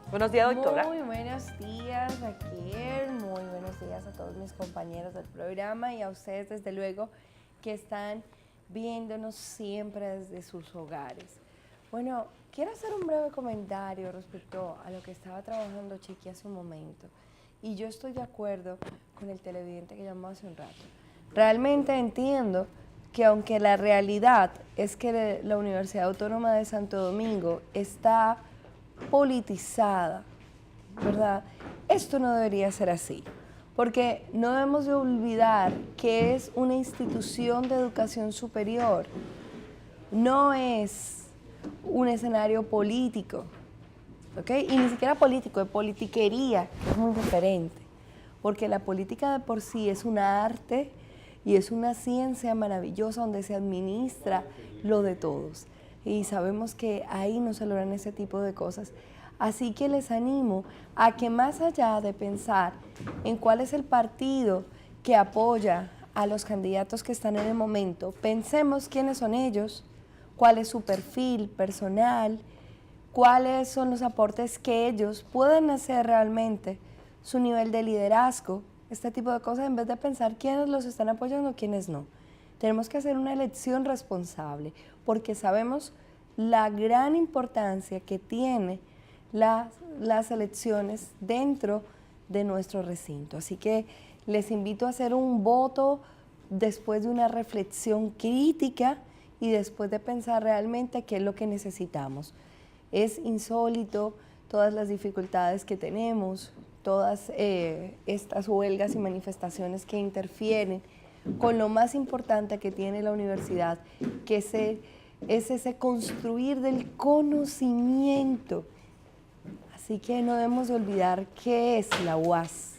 Buenos días, doctora. Muy buenos días, Raquel. Muy buenos días a todos mis compañeros del programa y a ustedes, desde luego, que están viéndonos siempre desde sus hogares. Bueno, quiero hacer un breve comentario respecto a lo que estaba trabajando Chiqui hace un momento. Y yo estoy de acuerdo con el televidente que llamó hace un rato. Realmente entiendo que aunque la realidad es que la Universidad Autónoma de Santo Domingo está politizada, ¿verdad? Esto no debería ser así, porque no debemos de olvidar que es una institución de educación superior, no es un escenario político, ¿ok? Y ni siquiera político, de politiquería, que es muy diferente, porque la política de por sí es un arte y es una ciencia maravillosa donde se administra lo de todos. Y sabemos que ahí no se logran ese tipo de cosas. Así que les animo a que más allá de pensar en cuál es el partido que apoya a los candidatos que están en el momento, pensemos quiénes son ellos, cuál es su perfil personal, cuáles son los aportes que ellos pueden hacer realmente, su nivel de liderazgo, este tipo de cosas, en vez de pensar quiénes los están apoyando o quiénes no. Tenemos que hacer una elección responsable, porque sabemos la gran importancia que tiene las elecciones dentro de nuestro recinto. Así que les invito a hacer un voto después de una reflexión crítica y después de pensar realmente qué es lo que necesitamos. Es insólito todas las dificultades que tenemos, todas estas huelgas y manifestaciones que interfieren con lo más importante que tiene la universidad, que es ese construir del conocimiento. Así que no debemos de olvidar qué es la UAS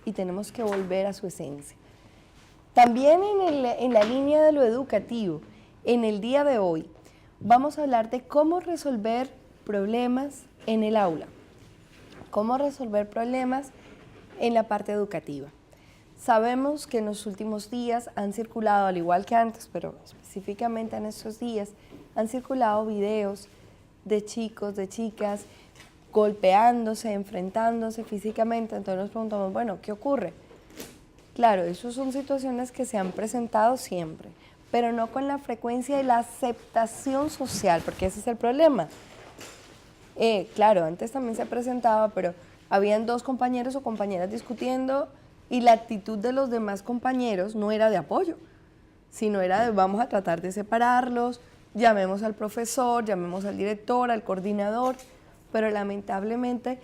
y tenemos que volver a su esencia. También en la línea de lo educativo, en el día de hoy, vamos a hablar de cómo resolver problemas en el aula, cómo resolver problemas en la parte educativa. Sabemos que en los últimos días han circulado, al igual que antes, pero específicamente en estos días, han circulado videos de chicos, de chicas, golpeándose, enfrentándose físicamente. Entonces nos preguntamos, bueno, ¿qué ocurre? Claro, esas son situaciones que se han presentado siempre, pero no con la frecuencia y la aceptación social, porque ese es el problema. Claro, antes también se presentaba, pero habían dos compañeros o compañeras discutiendo y la actitud de los demás compañeros no era de apoyo, sino era de vamos a tratar de separarlos, llamemos al profesor, llamemos al director, al coordinador, pero lamentablemente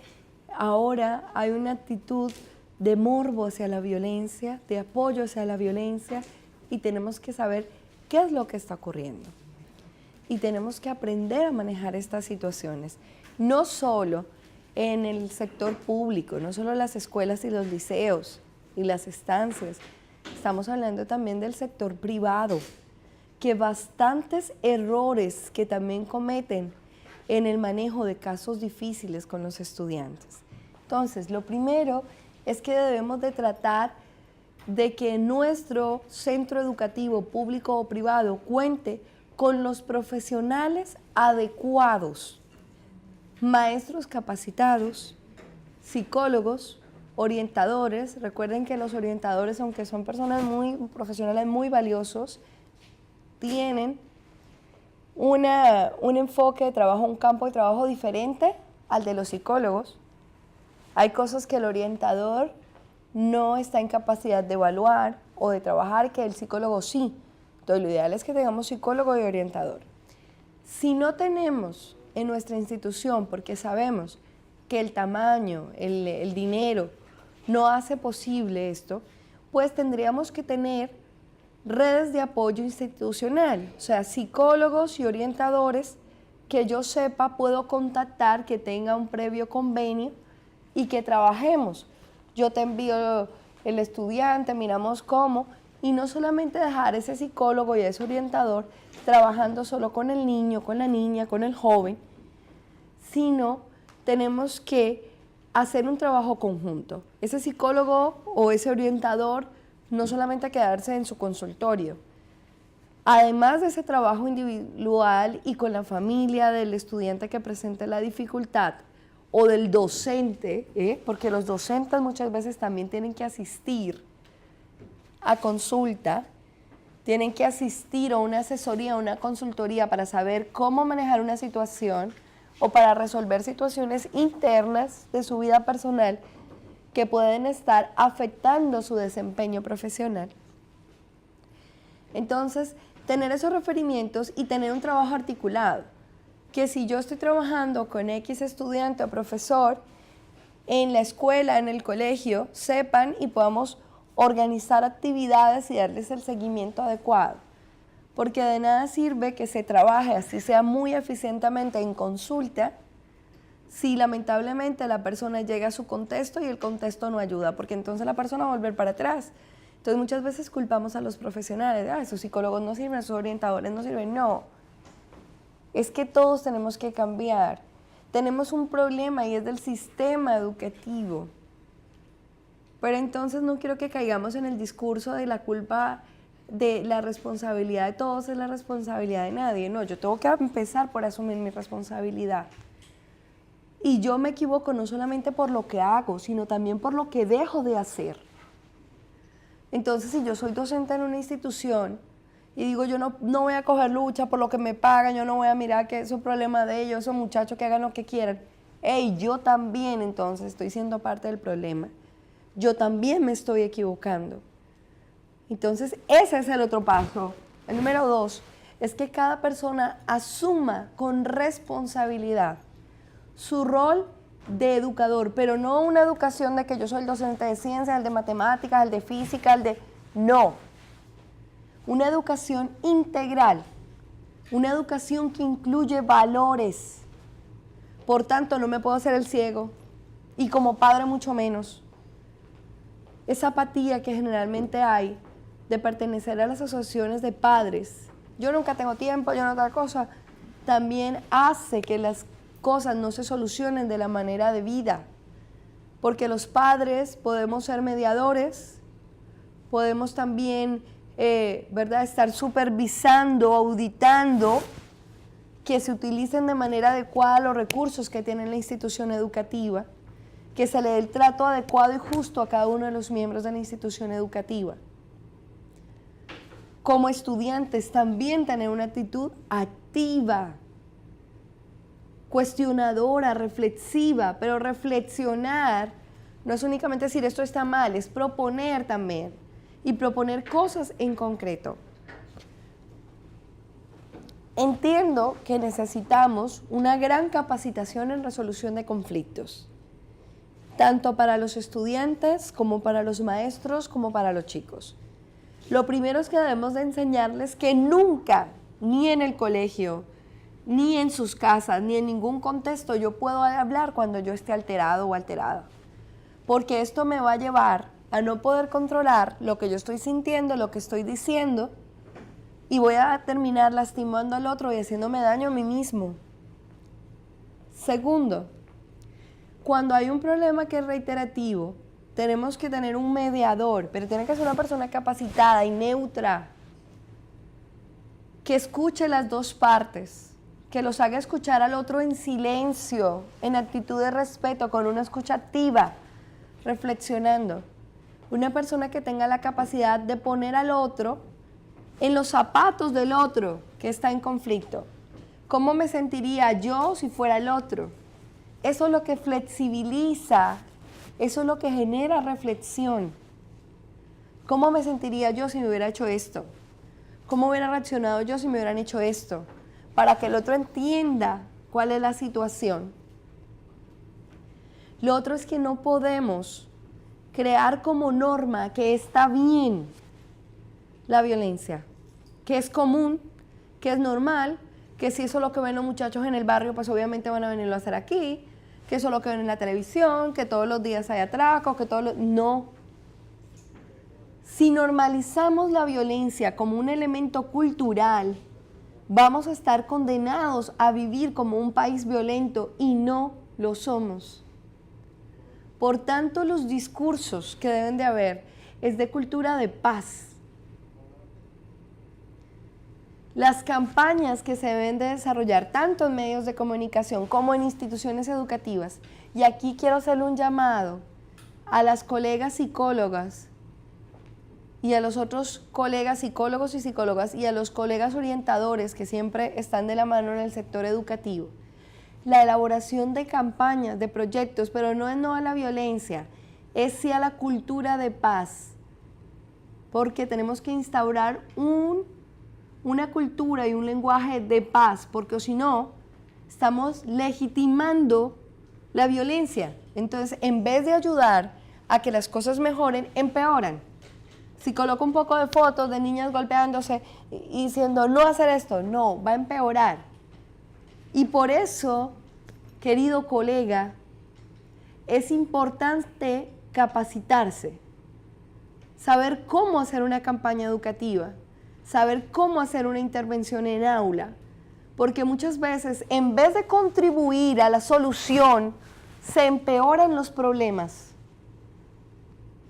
ahora hay una actitud de morbo hacia la violencia, de apoyo hacia la violencia, y tenemos que saber qué es lo que está ocurriendo. Y tenemos que aprender a manejar estas situaciones, no solo en el sector público, no solo las escuelas y los liceos y las estancias, estamos hablando también del sector privado, que bastantes errores que también cometen en el manejo de casos difíciles con los estudiantes. Entonces, lo primero es que debemos de tratar de que nuestro centro educativo, público o privado, cuente con los profesionales adecuados, maestros capacitados, psicólogos, orientadores. Recuerden que los orientadores, aunque son personas muy profesionales, muy valiosos, tienen un enfoque de trabajo, un campo de trabajo diferente al de los psicólogos. Hay cosas que el orientador no está en capacidad de evaluar o de trabajar, que el psicólogo sí. Entonces, lo ideal es que tengamos psicólogo y orientador. Si no tenemos en nuestra institución, porque sabemos que el tamaño, el dinero, no hace posible esto, pues tendríamos que tener redes de apoyo institucional, o sea, psicólogos y orientadores que yo sepa puedo contactar, que tenga un previo convenio y que trabajemos. Yo te envío el estudiante, miramos cómo, y no solamente dejar ese psicólogo y ese orientador trabajando solo con el niño, con la niña, con el joven, sino tenemos que hacer un trabajo conjunto. Ese psicólogo o ese orientador no solamente quedarse en su consultorio. Además de ese trabajo individual y con la familia del estudiante que presente la dificultad, o del docente, porque los docentes muchas veces también tienen que asistir a consulta, tienen que asistir a una asesoría, a una consultoría para saber cómo manejar una situación o para resolver situaciones internas de su vida personal que pueden estar afectando su desempeño profesional. Entonces, tener esos referimientos y tener un trabajo articulado, que si yo estoy trabajando con X estudiante o profesor en la escuela, en el colegio, sepan y podamos organizar actividades y darles el seguimiento adecuado. Porque de nada sirve que se trabaje así sea muy eficientemente en consulta si lamentablemente la persona llega a su contexto y el contexto no ayuda, porque entonces la persona va a volver para atrás. Entonces muchas veces culpamos a los profesionales, esos psicólogos no sirven, esos orientadores no sirven. No, es que todos tenemos que cambiar. Tenemos un problema y es del sistema educativo. Pero entonces no quiero que caigamos en el discurso de la culpa, de la responsabilidad de todos es la responsabilidad de nadie. No, yo tengo que empezar por asumir mi responsabilidad. Y yo me equivoco no solamente por lo que hago, sino también por lo que dejo de hacer. Entonces, si yo soy docente en una institución y digo, yo no voy a coger lucha por lo que me pagan, yo no voy a mirar que es un problema de ellos, esos muchachos que hagan lo que quieran. Yo también entonces estoy siendo parte del problema. Yo también me estoy equivocando. Entonces, ese es el otro paso. El número 2 es que cada persona asuma con responsabilidad su rol de educador, pero no una educación de que yo soy el docente de ciencias, el de matemáticas, el de física, No. Una educación integral, una educación que incluye valores. Por tanto, no me puedo hacer el ciego, y como padre mucho menos. Esa apatía que generalmente hay de pertenecer a las asociaciones de padres, yo nunca tengo tiempo, yo no otra cosa, también hace que las cosas no se solucionen de la manera debida, porque los padres podemos ser mediadores, podemos también estar supervisando, auditando que se utilicen de manera adecuada los recursos que tiene la institución educativa, que se le dé el trato adecuado y justo a cada uno de los miembros de la institución educativa. Como estudiantes también tener una actitud activa, cuestionadora, reflexiva, pero reflexionar no es únicamente decir esto está mal, es proponer también y proponer cosas en concreto. Entiendo que necesitamos una gran capacitación en resolución de conflictos, tanto para los estudiantes como para los maestros como para los chicos. Lo primero es que debemos de enseñarles que nunca, ni en el colegio, ni en sus casas, ni en ningún contexto yo puedo hablar cuando yo esté alterado o alterada. Porque esto me va a llevar a no poder controlar lo que yo estoy sintiendo, lo que estoy diciendo, y voy a terminar lastimando al otro y haciéndome daño a mí mismo. Segundo, cuando hay un problema que es reiterativo, tenemos que tener un mediador, pero tiene que ser una persona capacitada y neutra, que escuche las dos partes, que los haga escuchar al otro en silencio, en actitud de respeto, con una escucha activa, reflexionando. Una persona que tenga la capacidad de poner al otro en los zapatos del otro que está en conflicto. ¿Cómo me sentiría yo si fuera el otro? Eso es lo que flexibiliza, eso es lo que genera reflexión. ¿Cómo me sentiría yo si me hubiera hecho esto? ¿Cómo hubiera reaccionado yo si me hubieran hecho esto? Para que el otro entienda cuál es la situación. Lo otro es que no podemos crear como norma que está bien la violencia, que es común, que es normal, que si eso es lo que ven los muchachos en el barrio, pues obviamente van a venirlo a hacer aquí, que eso es lo que ven en la televisión, que todos los días hay atracos, que No. Si normalizamos la violencia como un elemento cultural, vamos a estar condenados a vivir como un país violento y no lo somos. Por tanto, los discursos que deben de haber es de cultura de paz. Las campañas que se deben de desarrollar tanto en medios de comunicación como en instituciones educativas, y aquí quiero hacerle un llamado a las colegas psicólogas y a los otros colegas psicólogos y psicólogas y a los colegas orientadores que siempre están de la mano en el sector educativo. La elaboración de campañas, de proyectos, pero no es no a la violencia, es sí a la cultura de paz, porque tenemos que instaurar una cultura y un lenguaje de paz, porque si no, estamos legitimando la violencia. Entonces, en vez de ayudar a que las cosas mejoren, empeoran. Si coloco un poco de fotos de niñas golpeándose y diciendo no hacer esto, no, va a empeorar. Y por eso, querido colega, es importante capacitarse, saber cómo hacer una campaña educativa, saber cómo hacer una intervención en aula, porque muchas veces en vez de contribuir a la solución, se empeoran los problemas.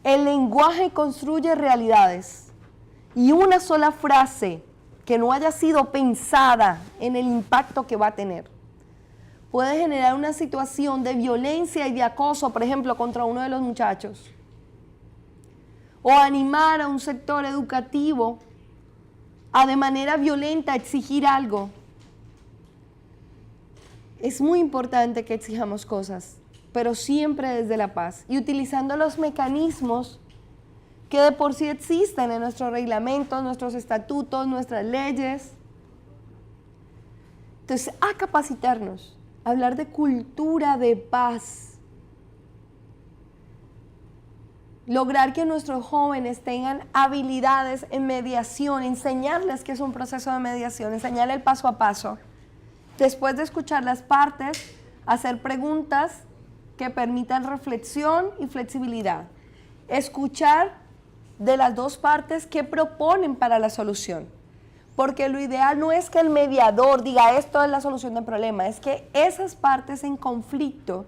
El lenguaje construye realidades y una sola frase que no haya sido pensada en el impacto que va a tener puede generar una situación de violencia y de acoso, por ejemplo, contra uno de los muchachos, o animar a un sector educativo a de manera violenta exigir algo. Es muy importante que exijamos cosas, pero siempre desde la paz y utilizando los mecanismos que de por sí existen en nuestros reglamentos, nuestros estatutos, nuestras leyes. Entonces, a capacitarnos, a hablar de cultura de paz, lograr que nuestros jóvenes tengan habilidades en mediación, enseñarles qué es un proceso de mediación, enseñarles el paso a paso. Después de escuchar las partes, hacer preguntas que permitan reflexión y flexibilidad. Escuchar de las dos partes qué proponen para la solución. Porque lo ideal no es que el mediador diga esto es la solución del problema, es que esas partes en conflicto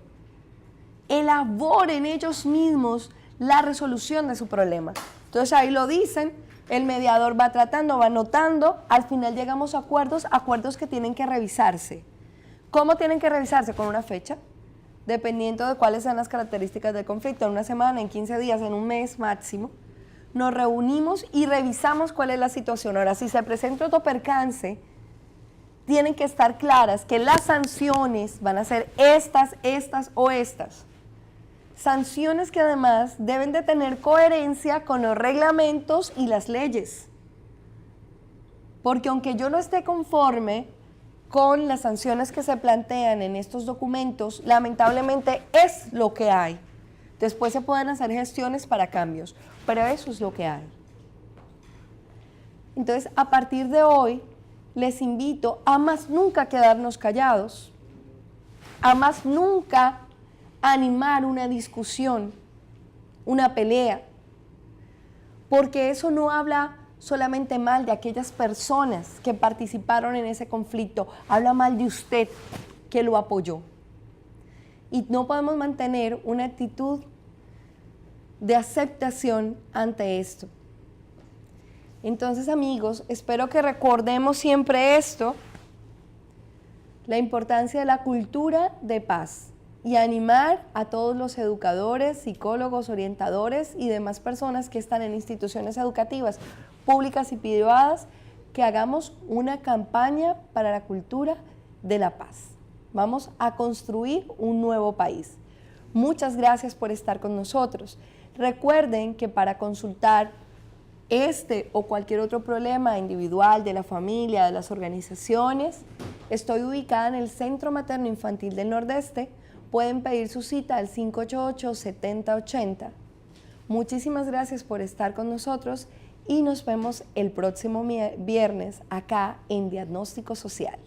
elaboren ellos mismos la resolución de su problema. Entonces ahí lo dicen, el mediador va tratando, va anotando, al final llegamos a acuerdos que tienen que revisarse. ¿Cómo tienen que revisarse? Con una fecha, dependiendo de cuáles sean las características del conflicto, en una semana, en 15 días, en un mes máximo. Nos reunimos y revisamos cuál es la situación. Ahora, si se presenta otro percance, tienen que estar claras que las sanciones van a ser estas o estas. Sanciones que además deben de tener coherencia con los reglamentos y las leyes. Porque aunque yo no esté conforme con las sanciones que se plantean en estos documentos, lamentablemente es lo que hay. Después se pueden hacer gestiones para cambios, pero eso es lo que hay. Entonces, a partir de hoy, les invito a más nunca quedarnos callados, a más nunca animar una discusión, una pelea, porque eso no habla solamente mal de aquellas personas que participaron en ese conflicto, habla mal de usted que lo apoyó. Y no podemos mantener una actitud de aceptación ante esto. Entonces, amigos, espero que recordemos siempre esto, la importancia de la cultura de paz y animar a todos los educadores, psicólogos, orientadores y demás personas que están en instituciones educativas, públicas y privadas, que hagamos una campaña para la cultura de la paz. Vamos a construir un nuevo país. Muchas gracias por estar con nosotros. Recuerden que para consultar este o cualquier otro problema individual de la familia, de las organizaciones, estoy ubicada en el Centro Materno Infantil del Nordeste. Pueden pedir su cita al 588-7080. Muchísimas gracias por estar con nosotros y nos vemos el próximo viernes acá en Diagnóstico Social.